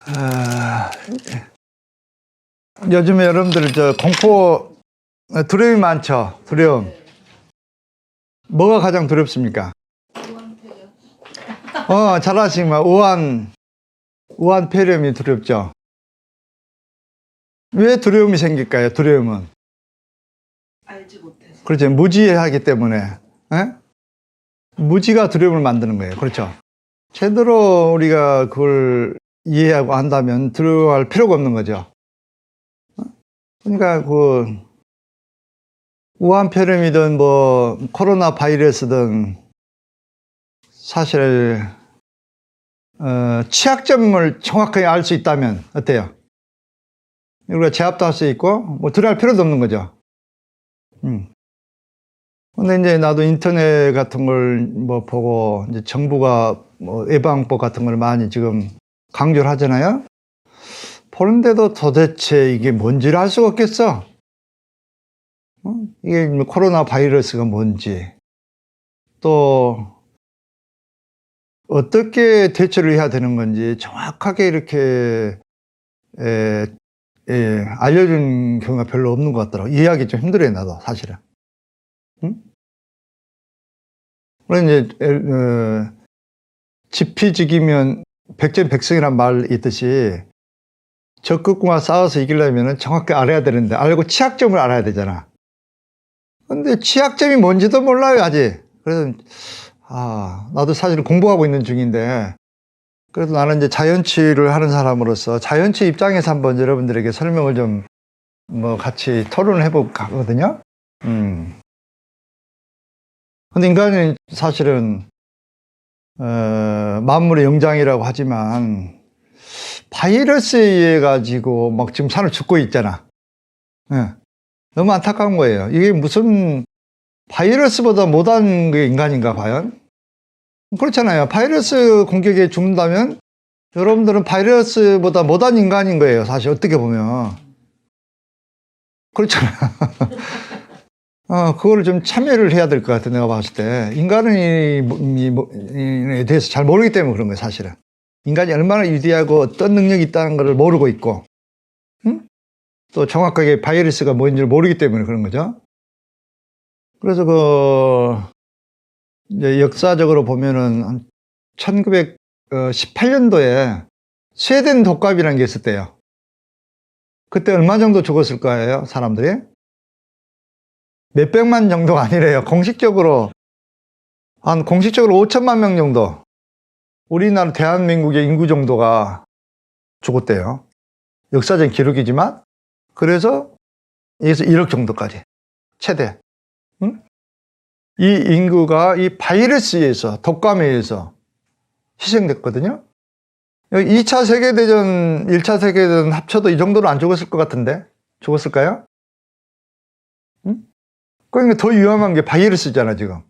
아, 요즘에 여러분들 공포 두려움이 많죠. 두려움. 뭐가 가장 두렵습니까? 잘하시구만. 우한 폐렴이 두렵죠. 왜 두려움이 생길까요? 두려움은 알지 못해서. 그렇죠. 무지하기 때문에. 에? 무지가 두려움을 만드는 거예요. 그렇죠. 제대로 우리가 그걸 이해하고 한다면 두려워할 필요가 없는 거죠. 그러니까 우한 폐렴이든 코로나 바이러스든 사실 취약점을 정확하게 알 수 있다면 어때요? 우리가 제압도 할 수 있고 두려워할 필요도 없는 거죠. 근데 이제 나도 인터넷 같은 걸 보고 이제 정부가 예방법 같은 걸 많이 지금 강조를 하잖아요. 보는데도 도대체 이게 뭔지를 알 수가 없겠어. 이게 코로나 바이러스가 뭔지, 또 어떻게 대처를 해야 되는 건지 정확하게 이렇게 알려준 경우가 별로 없는 것 같더라고. 이해하기 좀 힘들어요, 나도 사실은. 그래서 이제 지피지기면 백전백승이란 말 있듯이 적극과 싸워서 이기려면 정확히 알아야 되는데 알고 취약점을 알아야 되잖아. 근데 취약점이 뭔지도 몰라요, 아직. 그래서 나도 사실 공부하고 있는 중인데, 그래도 나는 이제 자연치유를 하는 사람으로서 자연치유 입장에서 한번 여러분들에게 설명을 좀 같이 토론을 해볼까 하거든요. 근데 인간은 사실은 만물의 영장이라고 하지만 바이러스에 의해 가지고 지금 사람 죽고 있잖아. 너무 안타까운 거예요. 이게 무슨 바이러스보다 못한 게 인간인가 과연? 그렇잖아요. 바이러스 공격에 죽는다면 여러분들은 바이러스보다 못한 인간인 거예요. 사실 어떻게 보면. 그렇잖아요. 그거를 좀 참여를 해야 될 것 같아, 내가 봤을 때. 인간에 대해서 잘 모르기 때문에 그런 거예요, 사실은. 인간이 얼마나 위대하고 어떤 능력이 있다는 걸 모르고 있고, 또 정확하게 바이러스가 뭔지를 모르기 때문에 그런 거죠. 그래서 이제 역사적으로 보면은 한 1918년도에 스웨덴 독감이라는 게 있었대요. 그때 얼마 정도 죽었을 거예요, 사람들이? 몇백만 정도가 아니래요. 공식적으로 5천만 명 정도. 우리나라 대한민국의 인구 정도가 죽었대요. 역사적인 기록이지만, 그래서 여기서 1억 정도까지 최대. 이 인구가 이 바이러스에 의해서, 독감에 의해서 희생됐거든요. 2차 세계대전, 1차 세계대전 합쳐도 이 정도는 안 죽었을 것 같은데? 죽었을까요? 그러니까 더 위험한 게 바이러스잖아, 지금.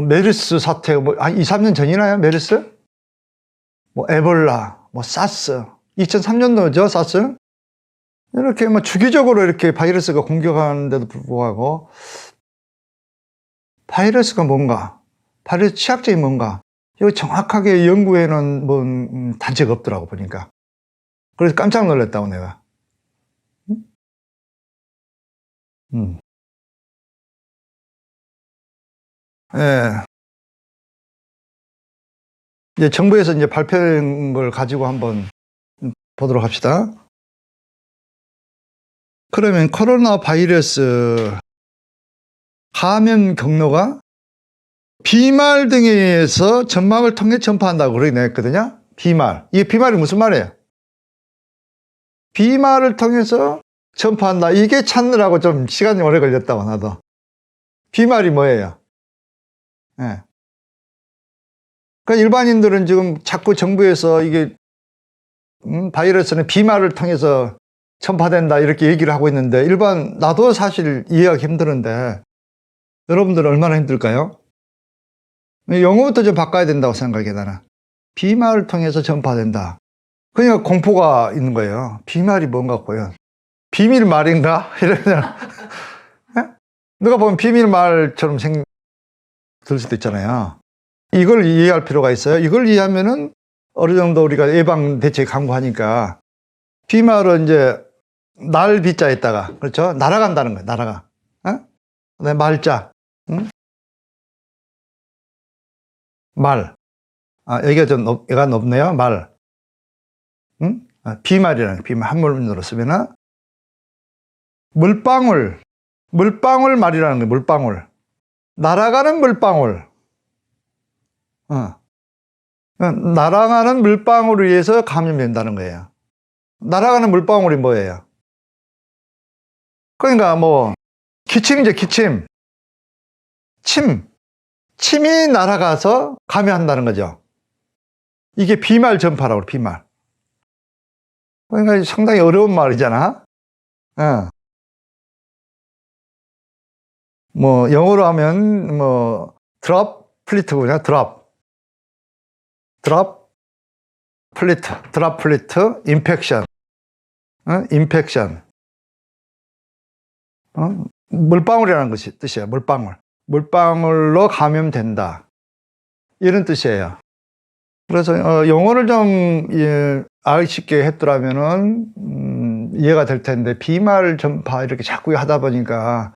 메르스 사태, 2, 3년 전이나요, 메르스? 에볼라, 사스. 2003년도죠, 사스? 이렇게 주기적으로 이렇게 바이러스가 공격하는데도 불구하고, 바이러스가 뭔가, 바이러스 취약점이 뭔가, 이거 정확하게 연구해놓은 단체가 없더라고, 보니까. 그래서 깜짝 놀랐다고, 내가. 예. 이제 정부에서 이제 발표한 걸 가지고 한번 보도록 합시다. 그러면 코로나 바이러스 감염 경로가 비말 등에 의해서 점막을 통해 전파한다고 그러게 냈거든요. 비말. 이게 비말이 무슨 말이에요? 비말을 통해서 전파한다. 이게 찾느라고 좀 시간이 오래 걸렸다고, 나도. 비말이 뭐예요? 예. 그러니까 일반인들은 지금 자꾸 정부에서 이게 바이러스는 비말을 통해서 전파된다 이렇게 얘기를 하고 있는데, 나도 사실 이해하기 힘드는데 여러분들은 얼마나 힘들까요? 용어부터 좀 바꿔야 된다고 생각해, 나는. 비말을 통해서 전파된다. 그러니까 공포가 있는 거예요. 비말이 뭔가 고요. 비밀 말인가? 이러면 누가 보면 비밀 말처럼 들 수도 있잖아요. 이걸 이해할 필요가 있어요. 이걸 이해하면은 어느 정도 우리가 예방 대책 강구하니까 비말은 이제 날 비자에다가 그렇죠? 날아간다는 거예요. 날아가. 어? 그다음에 말자. 응? 말. 아, 여기가 좀 얘가 높네요. 말. 응? 아, 비말이라는 거. 비말 한문으로 쓰면은 물방울. 물방울 말이라는 거예요. 물방울. 날아가는 물방울. 날아가는 물방울에 의해서 감염된다는 거예요. 날아가는 물방울이 뭐예요? 그러니까 뭐 기침이죠, 기침. 침이 날아가서 감염한다는 거죠. 이게 비말 전파라고, 비말. 그러니까 상당히 어려운 말이잖아. 뭐 영어로 하면 뭐 드롭플리트구나, 드랍플리트, 인펙션, 인펙션. 물방울이라는 것이 뜻이에요. 물방울로 감염된다. 이런 뜻이에요. 그래서 영어를 좀 알기 쉽게 했더라면은 이해가 될 텐데 비말 전파 이렇게 자꾸 하다 보니까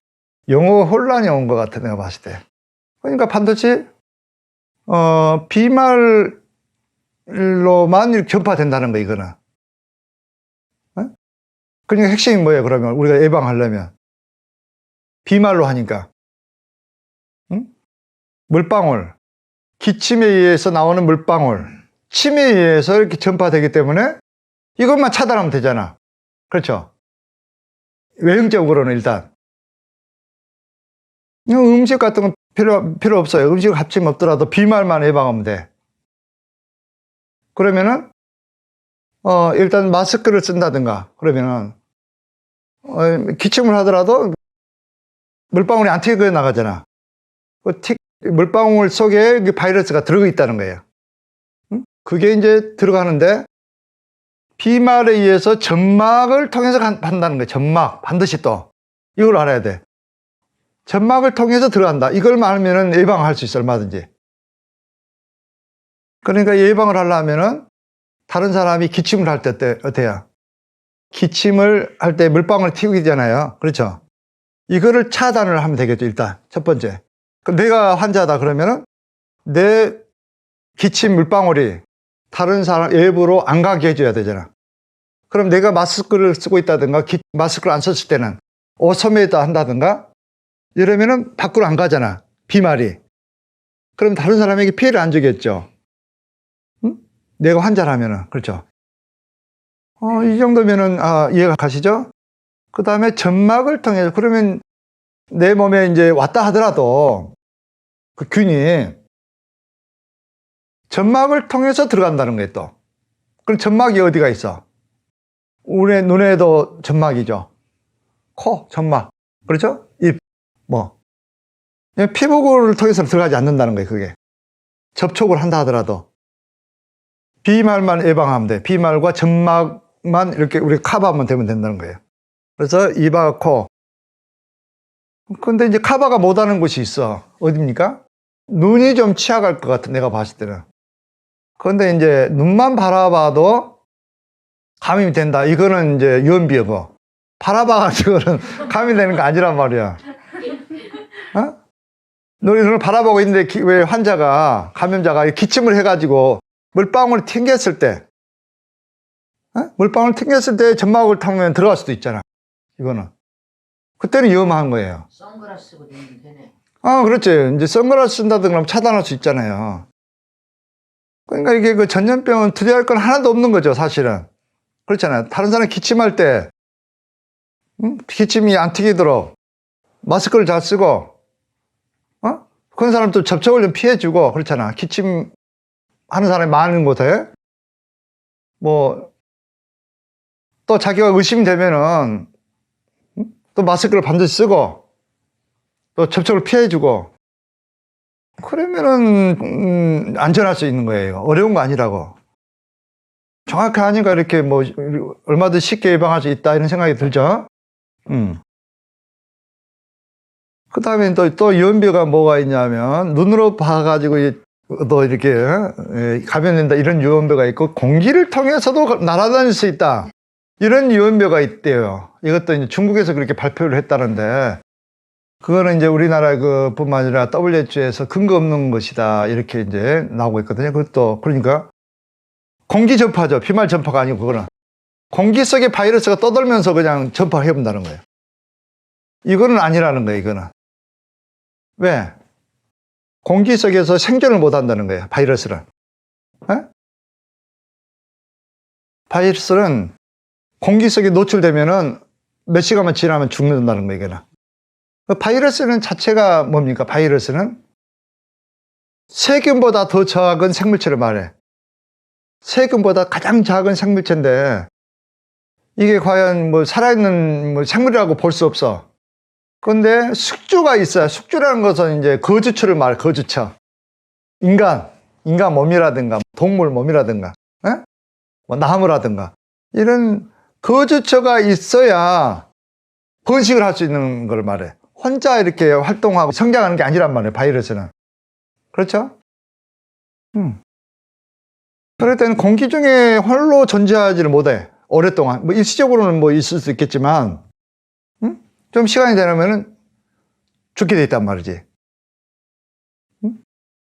영어 혼란이 온 것 같아, 내가 봤을 때. 그러니까 반드시 비말로만 이렇게 전파된다는 거, 이거는. 그러니까 핵심이 뭐예요, 그러면 우리가 예방하려면? 비말로 하니까. 물방울, 기침에 의해서 나오는 물방울, 침에 의해서 이렇게 전파되기 때문에 이것만 차단하면 되잖아. 그렇죠? 외형적으로는 일단 음식 같은 건 필요 없어요. 음식을 합치 먹더라도 비말만 예방하면 돼. 그러면은 일단 마스크를 쓴다든가 그러면은 기침을 하더라도 물방울이 안 튀겨 나가잖아. 물방울 속에 바이러스가 들어가 있다는 거예요. 그게 이제 들어가는데 비말에 의해서 점막을 통해서 한다는 거예요. 점막, 반드시 또 이걸 알아야 돼. 점막을 통해서 들어간다. 이걸만 알면은 예방할 수 있어, 얼마든지. 그러니까 예방을 하려면은 다른 사람이 기침을 할 때 어때요? 기침을 할 때 물방울 튀기잖아요. 그렇죠? 이거를 차단을 하면 되겠죠, 일단. 첫 번째. 내가 환자다 그러면은 내 기침 물방울이 다른 사람 외부로 안 가게 해줘야 되잖아. 그럼 내가 마스크를 쓰고 있다든가 마스크를 안 썼을 때는 옷 소매에다 한다든가 이러면은 밖으로 안 가잖아, 비말이. 그럼 다른 사람에게 피해를 안 주겠죠. 응? 내가 환자라면은. 그렇죠? 이 정도면은 이해가 가시죠? 그 다음에 점막을 통해서, 그러면 내 몸에 이제 왔다 하더라도 그 균이 점막을 통해서 들어간다는 거예요, 또. 그럼 점막이 어디가 있어? 우리 눈에도 점막이죠. 코, 점막. 그렇죠? 입, 뭐. 피부를 통해서 들어가지 않는다는 거예요, 그게. 접촉을 한다 하더라도. 비말만 예방하면 돼. 비말과 점막만 이렇게 우리 커버하면 되면 된다는 거예요. 그래서 입하고 코. 근데 이제 커버가 못하는 곳이 있어. 어딥니까? 눈이 좀 취약할 것 같아, 내가 봤을 때는. 그런데 이제 눈만 바라봐도 감염이 된다. 이거는 이제 유언비어고. 바라봐가지고는 감염이 되는 거 아니란 말이야. 눈을 바라보고 있는데 왜 환자가, 감염자가 기침을 해가지고 물방울이 튕겼을 때, 물방울 튕겼을 때 점막을 타면 들어갈 수도 있잖아. 이거는. 그때는 위험한 거예요. 선글라스 쓰고 다니면 되네. 그렇지. 이제 선글라스 쓴다든가 하면 차단할 수 있잖아요. 그러니까 이게 그 전염병은 두려워할 건 하나도 없는 거죠, 사실은. 그렇잖아요. 다른 사람 기침할 때, 기침이 안 튀기도록 마스크를 잘 쓰고, 그런 사람도 접촉을 좀 피해주고, 그렇잖아. 기침 하는 사람이 많은 곳에. 뭐, 또 자기가 의심되면은, 또 마스크를 반드시 쓰고, 또 접촉을 피해주고, 그러면은, 안전할 수 있는 거예요. 어려운 거 아니라고. 정확히 하니까 이렇게 뭐, 얼마든지 쉽게 예방할 수 있다, 이런 생각이 들죠. 그 다음에 또 유언비어가 뭐가 있냐면, 눈으로 봐가지고 또 이렇게 감염된다 이런 유언비어가 있고, 공기를 통해서도 날아다닐 수 있다 이런 유언비어가 있대요. 이것도 이제 중국에서 그렇게 발표를 했다는데, 그거는 이제 우리나라 뿐만 아니라 WHO에서 근거 없는 것이다 이렇게 이제 나오고 있거든요. 그것도 그러니까 공기 전파죠. 비말 전파가 아니고, 그거는 공기 속에 바이러스가 떠돌면서 그냥 전파해 본다는 거예요. 이거는 아니라는 거예요. 이거는 왜? 공기 속에서 생존을 못 한다는 거예요. 바이러스는. 바이러스는 공기 속에 노출되면은 몇 시간만 지나면 죽는다는 거예요. 이거는. 바이러스는 자체가 뭡니까? 바이러스는 세균보다 더 작은 생물체를 말해. 세균보다 가장 작은 생물체인데, 이게 과연 뭐 살아있는 뭐 생물이라고 볼 수 없어. 그런데 숙주가 있어요. 숙주라는 것은 이제 거주처를 말해. 거주처. 인간 몸이라든가 동물 몸이라든가 뭐 나무라든가 이런 거주처가 있어야 번식을 할 수 있는 걸 말해. 혼자 이렇게 활동하고 성장하는 게 아니란 말이에요. 바이러스는. 그렇죠? 그럴 때는 공기 중에 홀로 존재하지를 못해. 오랫동안. 뭐 일시적으로는 뭐 있을 수 있겠지만, 좀 시간이 지나면은 죽게 돼 있단 말이지.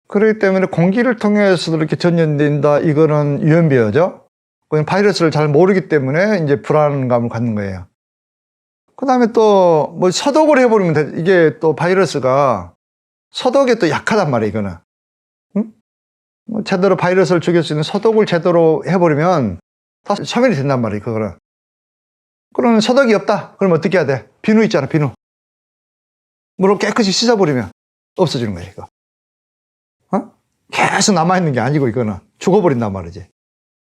그렇기 때문에 공기를 통해서도 이렇게 전염된다. 이거는 유언비어죠. 그냥 바이러스를 잘 모르기 때문에 이제 불안감을 갖는 거예요. 그 다음에 또 뭐 소독을 해버리면 돼. 이게 또 바이러스가 소독에 또 약하단 말이에요. 이거는. 뭐 제대로 바이러스를 죽일 수 있는 소독을 제대로 해버리면 다 소멸이 된단 말이에요. 그거는. 그러면 소독이 없다. 그럼 어떻게 해야 돼? 비누 있잖아. 비누. 물을 깨끗이 씻어버리면 없어지는 거예요. 이거. 계속 남아있는 게 아니고, 이거는 죽어버린단 말이지.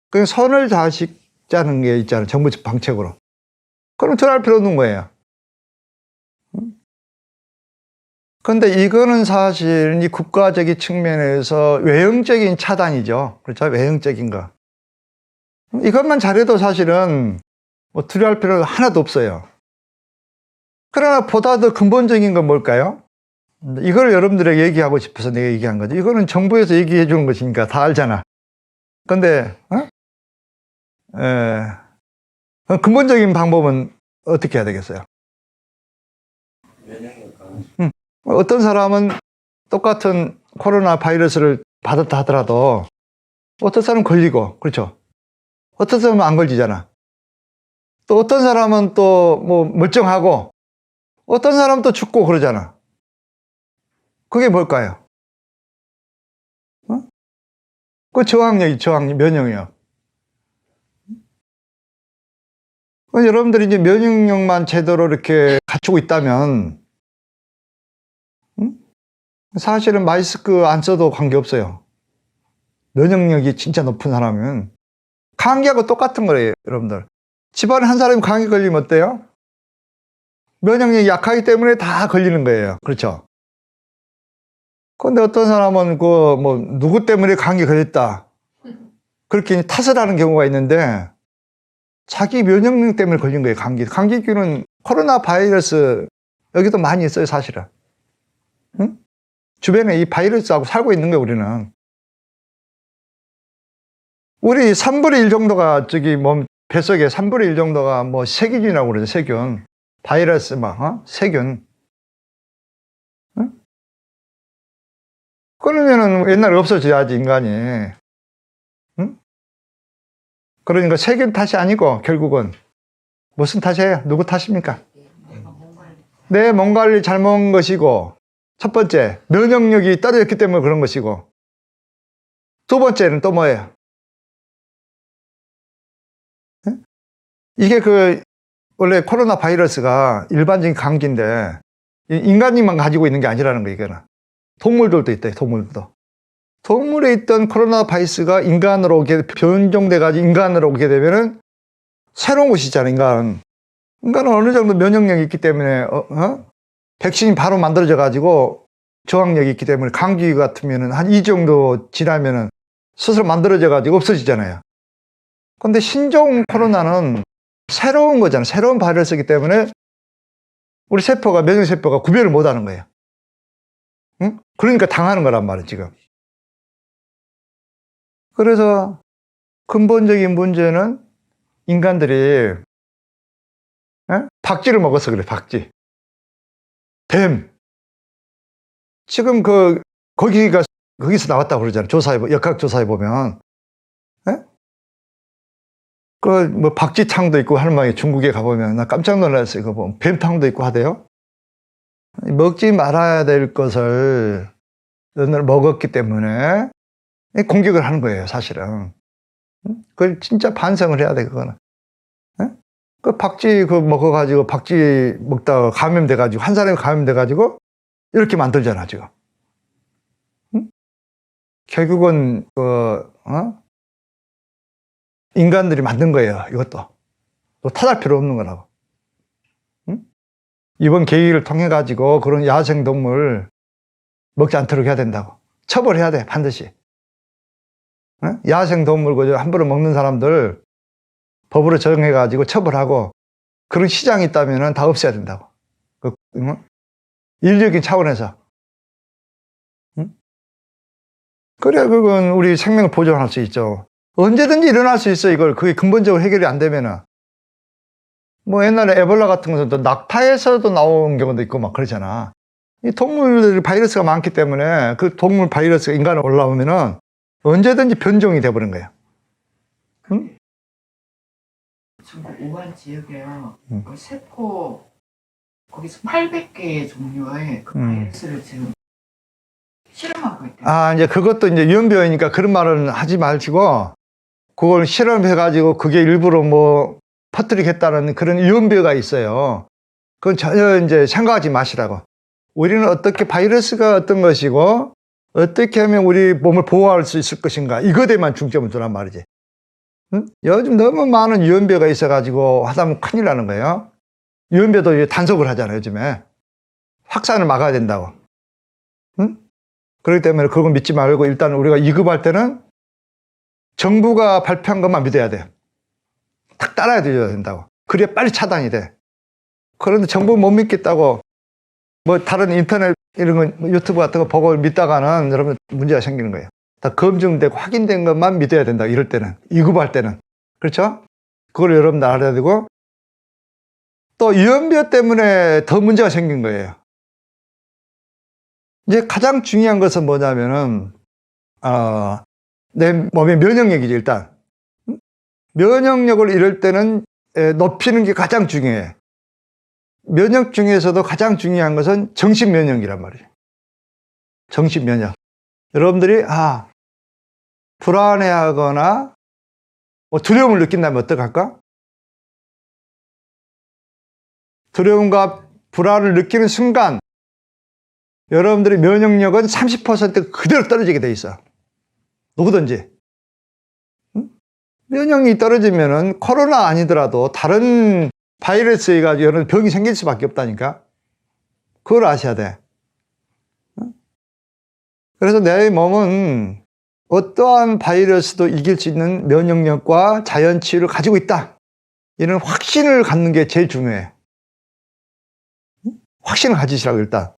그냥 선을 다시자는 게 있잖아요. 정부 방책으로. 그럼 들어갈 필요 없는 거예요. 그런데 이거는 사실 이 국가적인 측면에서 외형적인 차단이죠. 그렇죠? 외형적인 거. 이것만 잘해도 사실은 뭐 두려워할 필요는 하나도 없어요. 그러나 보다 더 근본적인 건 뭘까요? 이걸 여러분들에게 얘기하고 싶어서 내가 얘기한 거죠. 이거는 정부에서 얘기해 주는 것이니까 다 알잖아. 근데 근본적인 방법은 어떻게 해야 되겠어요? 어떤 사람은 똑같은 코로나 바이러스를 받았다 하더라도 어떤 사람은 걸리고, 그렇죠? 어떤 사람은 안 걸리잖아. 또 어떤 사람은 또 뭐 멀쩡하고 어떤 사람은 또 죽고 그러잖아. 그게 뭘까요? 그 저항력, 면역력. 여러분들이 이제 면역력만 제대로 이렇게 갖추고 있다면, 사실은 마스크 안 써도 관계없어요. 면역력이 진짜 높은 사람은 감기하고 똑같은 거예요, 여러분들. 집안에 한 사람이 감기 걸리면 어때요? 면역력이 약하기 때문에 다 걸리는 거예요. 그렇죠? 그런데 어떤 사람은 누구 때문에 감기 걸렸다, 그렇게 탓을 하는 경우가 있는데, 자기 면역력 때문에 걸린 거예요, 감기. 감기균은 코로나 바이러스, 여기도 많이 있어요, 사실은. 주변에 이 바이러스하고 살고 있는 거예요, 우리는. 우리 3분의 1 정도가 몸 뱃속에 3분의 1 정도가 뭐 세균이라고 그러죠, 세균. 바이러스 세균. 그러면은 옛날에 없어져야지, 인간이. 그러니까 세균 탓이 아니고 결국은 무슨 탓이에요? 누구 탓입니까? 내 몸 관리 잘못한 것이고, 첫 번째, 면역력이 떨어졌기 때문에 그런 것이고, 두 번째는 또 뭐예요? 이게 원래 코로나 바이러스가 일반적인 감기인데, 인간이만 가지고 있는 게 아니라는 거예요, 이거는. 동물들도 있대요, 동물도. 동물에 있던 코로나 바이러스가 인간으로 변종돼가지고 인간으로 오게 되면은 새로운 것이잖아요, 인간은. 인간은 어느 정도 면역력이 있기 때문에, 백신이 바로 만들어져가지고 저항력이 있기 때문에 감기 같으면은 한 이 정도 지나면은 스스로 만들어져가지고 없어지잖아요. 근데 신종 코로나는 새로운 거잖아요. 새로운 바이러스이기 때문에 우리 면역세포가 구별을 못 하는 거예요. 그러니까 당하는 거란 말이에요, 지금. 그래서 근본적인 문제는 인간들이 박쥐를 먹어서 그래, 박쥐. 뱀. 지금 거기서 나왔다고 그러잖아요. 역학조사에 보면. 뭐 박쥐탕도 있고 하는 모양이 중국에 가보면 나 깜짝 놀랐어요. 그거 보면 뱀탕도 있고 하대요. 먹지 말아야 될 것을 먹었기 때문에 공격을 하는 거예요, 사실은. 그걸 진짜 반성을 해야 돼, 그거는. 그 박쥐 먹어가지고, 박쥐 먹다가 감염돼가지고, 한 사람이 감염돼가지고, 이렇게 만들잖아, 지금. 결국은, 인간들이 만든 거예요, 이것도. 또 탓할 필요 없는 거라고. 이번 계기를 통해가지고 그런 야생동물 먹지 않도록 해야 된다고. 처벌해야 돼, 반드시. 야생동물 함부로 먹는 사람들 법으로 정해가지고 처벌하고 그런 시장이 있다면 다 없애야 된다고. 인류적인 차원에서. 그래야 그건 우리 생명을 보존할 수 있죠. 언제든지 일어날 수 있어, 이걸. 그게 근본적으로 해결이 안 되면은. 뭐 옛날에 에볼라 같은 것도 낙타에서도 나온 경우도 있고 막 그러잖아. 이 동물들 바이러스가 많기 때문에 그 동물 바이러스가 인간에 올라오면은 언제든지 변종이 돼버린 거예요. 응? 중국 우한 지역에요. 그 세포 거기서 800개의 종류의 그 바이러스를 지금 실험하고 있대요. 아, 이제 그것도 이제 유언비어니까 그런 말은 하지 마시고 그걸 실험해가지고 그게 일부러 뭐 퍼뜨리겠다는 그런 유언비어가 있어요. 그건 전혀 이제 생각하지 마시라고. 우리는 어떻게 바이러스가 어떤 것이고 어떻게 하면 우리 몸을 보호할 수 있을 것인가 이것에만 중점을 두란 말이지. 응? 요즘 너무 많은 유언비어가 있어가지고 하다 보면 큰일 나는 거예요. 유언비어도 단속을 하잖아요, 요즘에. 확산을 막아야 된다고. 응? 그렇기 때문에 그걸 믿지 말고 일단 우리가 이급할 때는 정부가 발표한 것만 믿어야 돼요. 딱 따라야 된다고. 그래야 빨리 차단이 돼. 그런데 정부 못 믿겠다고 뭐 다른 인터넷 이런 거 유튜브 같은 거 보고 믿다가는 여러분 문제가 생기는 거예요. 다 검증되고 확인된 것만 믿어야 된다. 이럴 때는. 이급할 때는. 그렇죠? 그걸 여러분들 알아야 되고 또 유언비어 때문에 더 문제가 생긴 거예요. 이제 가장 중요한 것은 뭐냐면은 내 몸의 면역력이죠, 일단. 면역력을 이럴 때는 높이는 게 가장 중요해. 면역 중에서도 가장 중요한 것은 정신 면역이란 말이에요. 정신 면역. 여러분들이 불안해하거나 뭐 두려움을 느낀다면 어떡할까? 두려움과 불안을 느끼는 순간 여러분들의 면역력은 30% 그대로 떨어지게 돼 있어. 누구든지. 면역력이 떨어지면은 코로나 아니더라도 다른 바이러스에 가지고 여러 병이 생길 수밖에 없다니까. 그걸 아셔야 돼. 그래서 내 몸은 어떠한 바이러스도 이길 수 있는 면역력과 자연 치유를 가지고 있다. 이런 확신을 갖는 게 제일 중요해. 확신을 가지시라고 일단.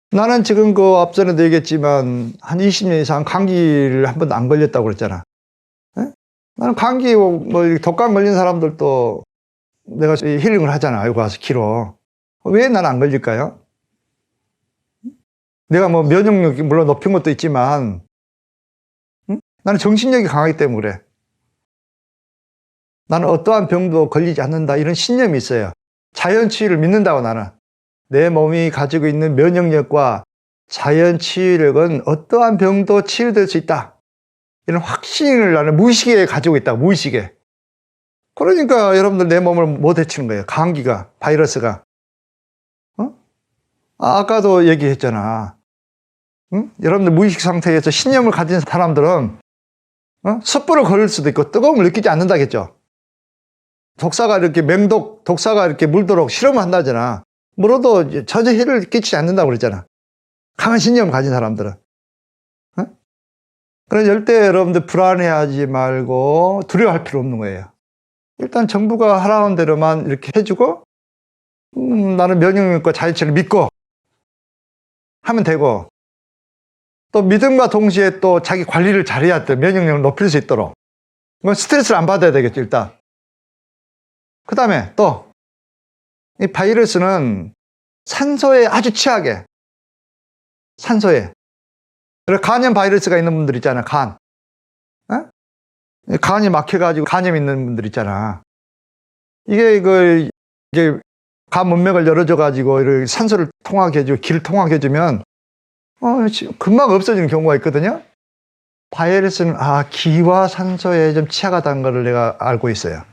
나는 지금 앞전에도 얘기했지만 한 20년 이상 감기를 한 번도 안 걸렸다고 그랬잖아. 나는 감기 뭐 독감 걸린 사람들도 내가 힐링을 하잖아. 여기 와서 키로. 왜 나는 안 걸릴까요? 내가 뭐 면역력이 물론 높인 것도 있지만 나는 정신력이 강하기 때문에 그래. 나는 어떠한 병도 걸리지 않는다 이런 신념이 있어요. 자연 치유를 믿는다고 나는. 내 몸이 가지고 있는 면역력과 자연 치유력은 어떠한 병도 치유될 수 있다. 이런 확신을 나는 무의식에 가지고 있다. 무의식에. 그러니까 여러분들 내 몸을 못 해치는 거예요. 감기가, 바이러스가. 아까도 얘기했잖아. 여러분들 무의식 상태에서 신념을 가진 사람들은 숯불을 걸릴 수도 있고 뜨거움을 느끼지 않는다겠죠. 독사가 이렇게 독사가 이렇게 물도록 실험을 한다잖아. 물어도 전혀 해를 끼치지 않는다고 그랬잖아. 강한 신념을 가진 사람들은. 그래서 절대 여러분들 불안해하지 말고 두려워할 필요 없는 거예요. 일단 정부가 하라는 대로만 이렇게 해주고 나는 면역력과 자연치를 믿고 하면 되고 또 믿음과 동시에 또 자기 관리를 잘해야 돼. 면역력을 높일 수 있도록. 그건 스트레스를 안 받아야 되겠죠, 일단. 그 다음에 또, 이 바이러스는 산소에 아주 취약해. 산소에. 그래서 간염 바이러스가 있는 분들 있잖아, 간. 어? 간이 막혀가지고 간염 있는 분들 있잖아. 이게 이제 간 문맥을 열어줘가지고 이렇게 산소를 통하게 해주고 기를 통하게 해주면 금방 없어지는 경우가 있거든요. 바이러스는 기와 산소에 좀 취약하다는 걸 내가 알고 있어요.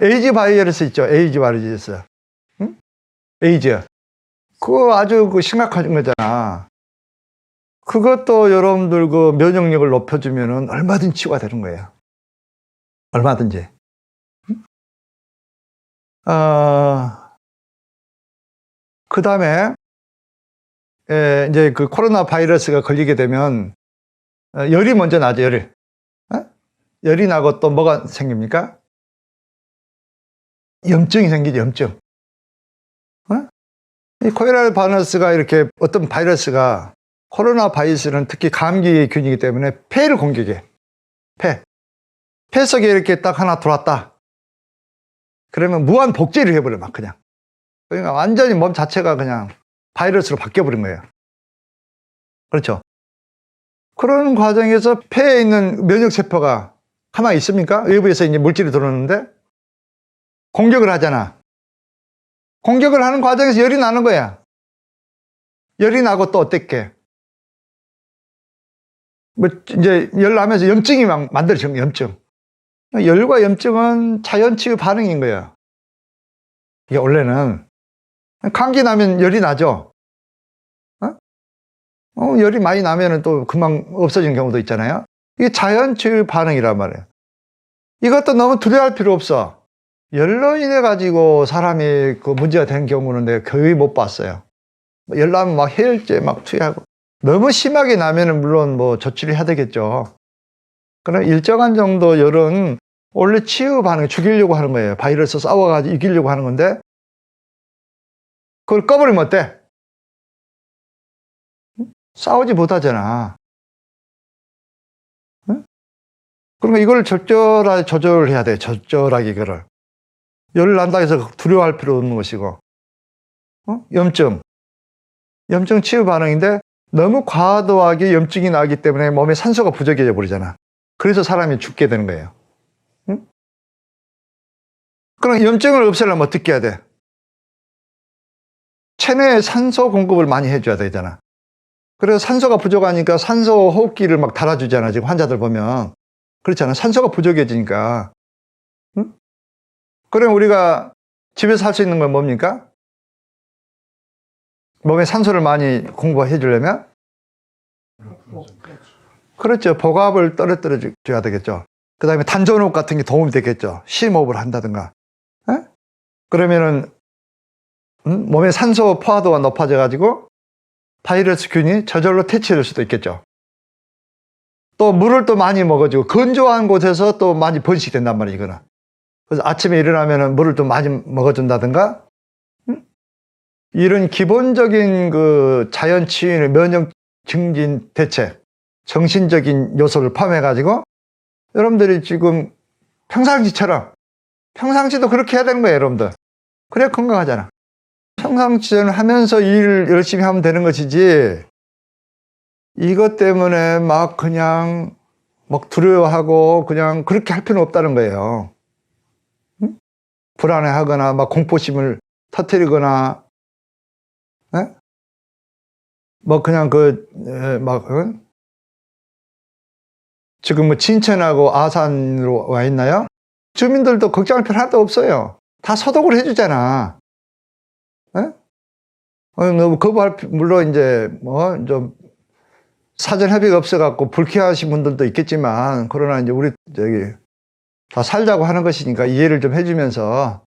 에이즈 바이러스 있죠. 에이즈 바이러스. 응? 에이즈. 그거 아주 심각한 거잖아. 그것도 여러분들 그 면역력을 높여주면은 얼마든지 치유가 되는 거예요. 얼마든지. 그 다음에, 이제 그 코로나 바이러스가 걸리게 되면, 열이 먼저 나죠, 열이. 열이 나고 또 뭐가 생깁니까? 염증이 생기죠, 염증. 이 코로나 바이러스가 이렇게 어떤 바이러스가, 코로나 바이러스는 특히 감기균이기 때문에 폐를 공격해. 폐 속에 이렇게 딱 하나 들어왔다. 그러면 무한 복제를 해버려, 막 그냥. 그러니까 완전히 몸 자체가 그냥 바이러스로 바뀌어버린 거예요. 그렇죠. 그런 과정에서 폐에 있는 면역세포가 가만히 있습니까? 외부에서 이제 물질이 들어오는데 공격을 하잖아. 공격을 하는 과정에서 열이 나는 거야. 열이 나고 또 어떻게? 이제 열 나면서 염증이 막 만들어지는 거야, 염증. 열과 염증은 자연치유 반응인 거예요. 이게 원래는 감기 나면 열이 나죠. 열이 많이 나면은 또 금방 없어지는 경우도 있잖아요. 이게 자연치유 반응이란 말이에요. 이것도 너무 두려워할 필요 없어. 열로 인해 가지고 사람이 그 문제가 된 경우는 내가 거의 못 봤어요. 열 나면 막 해열제 막 투여하고. 너무 심하게 나면은 물론 뭐 조치를 해야 되겠죠. 그러나 일정한 정도 열은 원래 치유 반응, 죽이려고 하는 거예요. 바이러스 싸워가지고 이기려고 하는 건데, 그걸 꺼버리면 어때? 싸우지 못하잖아. 응? 그러니까 이걸 적절하게 조절해야 돼. 적절하게 이거를. 열 난다 해서 두려워할 필요 없는 것이고. 염증 치유 반응인데 너무 과도하게 염증이 나기 때문에 몸에 산소가 부족해져 버리잖아. 그래서 사람이 죽게 되는 거예요. 응? 그럼 염증을 없애려면 어떻게 해야 돼? 체내에 산소 공급을 많이 해줘야 되잖아. 그래서 산소가 부족하니까 산소 호흡기를 막 달아주잖아. 지금 환자들 보면. 그렇잖아. 산소가 부족해지니까. 응? 그럼 우리가 집에서 할 수 있는 건 뭡니까? 몸에 산소를 많이 공급해 주려면? 그렇죠. 복압을 떨어뜨려 줘야 되겠죠. 그 다음에 단전호흡 같은 게 도움이 되겠죠. 심호흡을 한다든가. 에? 그러면은 몸의 산소 포화도가 높아져 가지고 바이러스균이 저절로 퇴치될 수도 있겠죠. 또 물을 또 많이 먹어주고 건조한 곳에서 또 많이 번식된단 말이에요, 이거는. 그래서 아침에 일어나면은 물을 또 많이 먹어준다든가, 이런 기본적인 그 자연 치유의 면역 증진 대책, 정신적인 요소를 포함해가지고 여러분들이 지금 평상시도 그렇게 해야 되는 거예요, 여러분들. 그래야 건강하잖아. 평상시에는 하면서 일을 열심히 하면 되는 것이지, 이것 때문에 막 그냥 막 두려워하고 그냥 그렇게 할 필요는 없다는 거예요. 응? 불안해하거나 막 공포심을 터뜨리거나, 뭐 그냥 지금 뭐 진천하고 아산으로 와 있나요? 주민들도 걱정할 필요 하나도 없어요. 다 소독을 해주잖아. 너무 물론 이제 뭐 좀 사전 협의가 없어갖고 불쾌하신 분들도 있겠지만, 그러나 이제 우리 다 살자고 하는 것이니까 이해를 좀 해주면서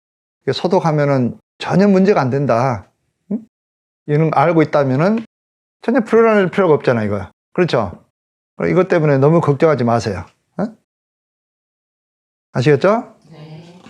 소독하면은 전혀 문제가 안 된다. 이런 거 알고 있다면은 전혀 불안할 필요가 없잖아, 이거. 그렇죠? 이것 때문에 너무 걱정하지 마세요. 아시겠죠? 네.